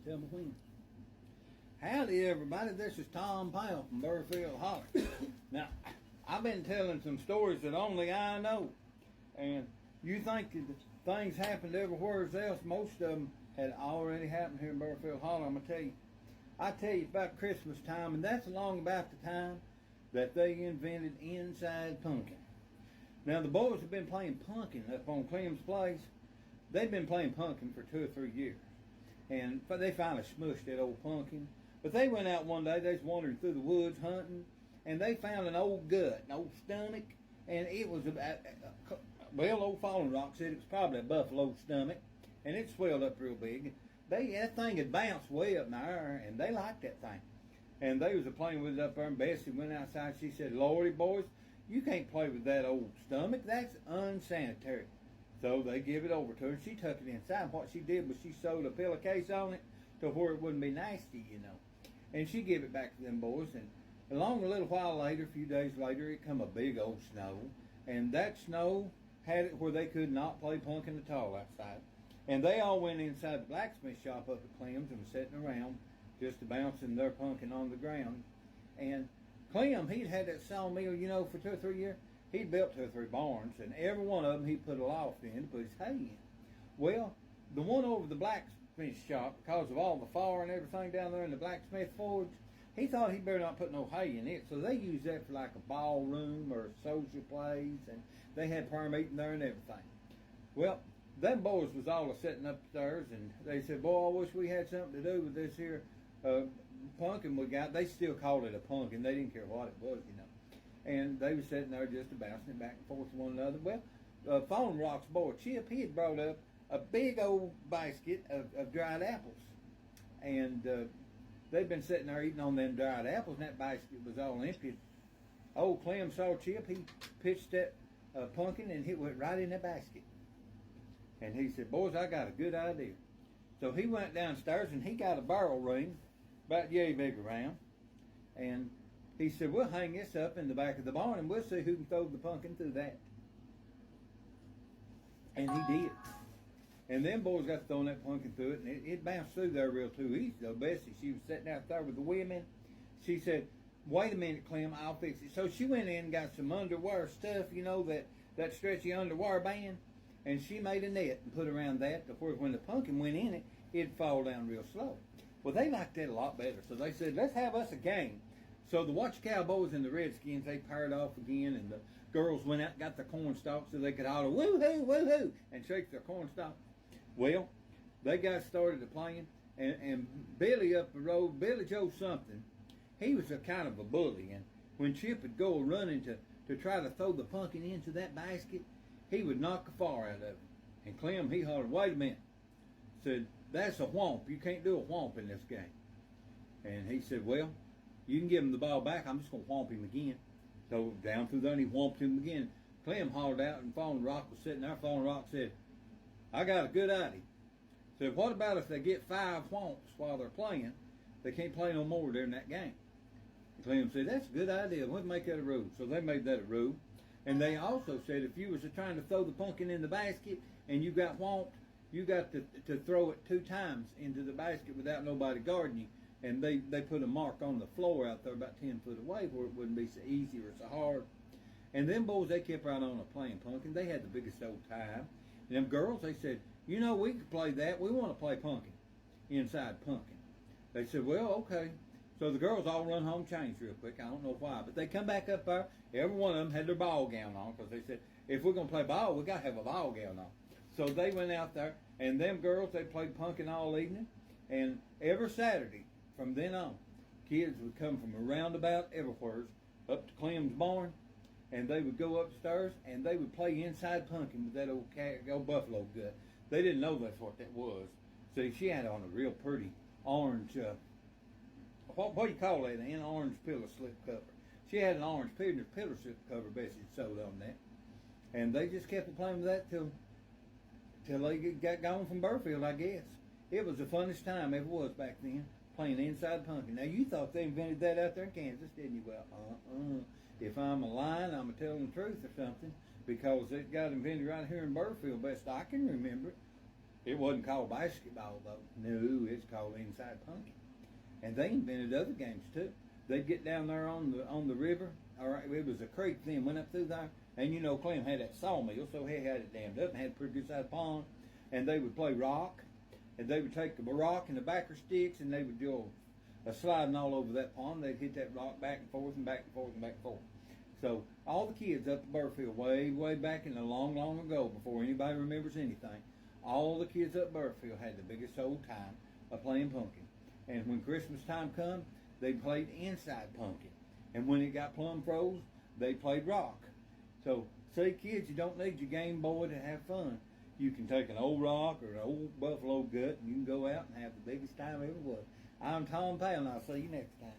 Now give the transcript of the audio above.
Tell me when. Howdy, everybody. This is Tom Powell from Burfield Holler. Now, I've been telling some stories that only I know. And you think that things happened everywhere else. Most of them had already happened here in Burfield Holler. I'm going to tell you. I tell you about Christmas time, and that's along about the time that they invented inside pumpkin. Now, the boys have been playing pumpkin up on Clem's place. They've been playing pumpkin for 2 or 3 years. And they finally smushed that old pumpkin. But they went out one day, they was wandering through the woods hunting, and they found an old gut, an old stomach, and it was old Fallen Rock said it was probably a buffalo stomach, and it swelled up real big. That thing had bounced way up in the air, and they liked that thing. And they was playing with it up there, and Bessie went outside. She said, "Lordy, boys, you can't play with that old stomach. That's unsanitary." So they give it over to her. She took it inside. What she did was she sewed a pillowcase on it to where it wouldn't be nasty, you know. And she gave it back to them boys. And along a little while later, a few days later, it come a big old snow. And that snow had it where they could not play pumpkin at all outside. And they all went inside the blacksmith shop up at Clem's and was sitting around just bouncing their pumpkin on the ground. And Clem, he'd had that sawmill, you know, for 2 or 3 years. He'd built 2 or 3 barns, and every one of them he put a loft in to put his hay in. Well, the one over the blacksmith shop, because of all the fire and everything down there in the blacksmith forge, he thought he better not put no hay in it, so they used that for like a ballroom or a social place, and they had prayer meeting there and everything. Well, them boys was all sitting upstairs, and they said, "Boy, I wish we had something to do with this here pumpkin we got." They still called it a pumpkin. They didn't care what it was, you know. And they was sitting there just bouncing it back and forth to one another. Well, Fallen Rock's boy, Chip, he had brought up a big old basket of dried apples. And they'd been sitting there eating on them dried apples, and that basket was all empty. Old Clem saw Chip. He pitched that pumpkin, and it went right in that basket. And he said, "Boys, I got a good idea." So he went downstairs, and he got a barrel ring, about yay big around. And he said, "We'll hang this up in the back of the barn, and we'll see who can throw the pumpkin through that." And he did. And them boys got to throwing that pumpkin through it, and it bounced through there real too easy. Though Bessie, she was sitting out there with the women. She said, "Wait a minute, Clem, I'll fix it." So she went in and got some underwear stuff, you know, that stretchy underwear band, and she made a net and put around that to where when the pumpkin went in it, it'd fall down real slow. Well, they liked that a lot better, so they said, "Let's have us a game." So the Watch Cowboys and the Redskins, they paired off again, and the girls went out and got their corn stalks so they could holler, "Woo-hoo, woo-hoo," and shake their corn stalk. Well, they got started to playing, and Billy up the road, Billy Joe something, he was a kind of a bully, and when Chip would go running to try to throw the pumpkin into that basket, he would knock the far out of it. And Clem, he hollered, "Wait a minute," said, "That's a whomp. You can't do a whomp in this game." And he said, "Well, you can give him the ball back. I'm just going to whomp him again." So down through there, and he whomped him again. Clem hollered out, and Fallen Rock was sitting there. Fallen Rock said, "I got a good idea." Said, "What about if they get 5 whomps while they're playing? They can't play no more during that game." And Clem said, "That's a good idea. Let's make that a rule." So they made that a rule. And they also said if you was trying to throw the pumpkin in the basket and you got whomped, you got to throw it 2 times into the basket without nobody guarding you. And they put a mark on the floor out there about 10 foot away where it wouldn't be so easy or so hard. And them boys, they kept right on playing pumpkin. They had the biggest old time. And them girls, they said, "You know, we could play that. We want to play pumpkin, inside pumpkin." They said, "Well, okay." So the girls all run home, changed real quick. I don't know why. But they come back up there. Every one of them had their ball gown on because they said, if we're going to play ball, we got to have a ball gown on. So they went out there, and them girls, they played pumpkin all evening. And every Saturday, from then on, kids would come from around about everywhere up to Clem's barn, and they would go upstairs and they would play inside pumpkin with that old buffalo gut. They didn't know that's what that was. See, she had on a real pretty orange, what do you call that? An orange pillow slip cover. She had an orange pillow slip cover Bessie had sewed on that. And they just kept playing with that till they got gone from Burfield, I guess. It was the funnest time ever was back then, playing inside pumpkin. Now, you thought they invented that out there in Kansas, didn't you? Well, if I'm lying, I'm telling the truth or something, because it got invented right here in Burfield, best I can remember it. It wasn't called basketball though. No, it's called inside punking. And they invented other games too. They'd get down there on the river. All right, it was a creek then, went up through there, and you know Clem had that sawmill, so he had it dammed up and had a pretty good sized pond. And they would play rock, and they would take the rock and the backer sticks, and they would do a sliding all over that pond. They'd hit that rock back and forth and back and forth and back and forth. So all the kids up at Burfield, way back in the long ago, before anybody remembers anything, all the kids up Burfield had the biggest old time of playing pumpkin. And when Christmas time come, they played inside pumpkin. And when it got plumb froze, they played rock. So, see, kids, you don't need your Game Boy to have fun. You can take an old rock or an old buffalo gut, and you can go out and have the biggest time ever was. I'm Tom Powell, and I'll see you next time.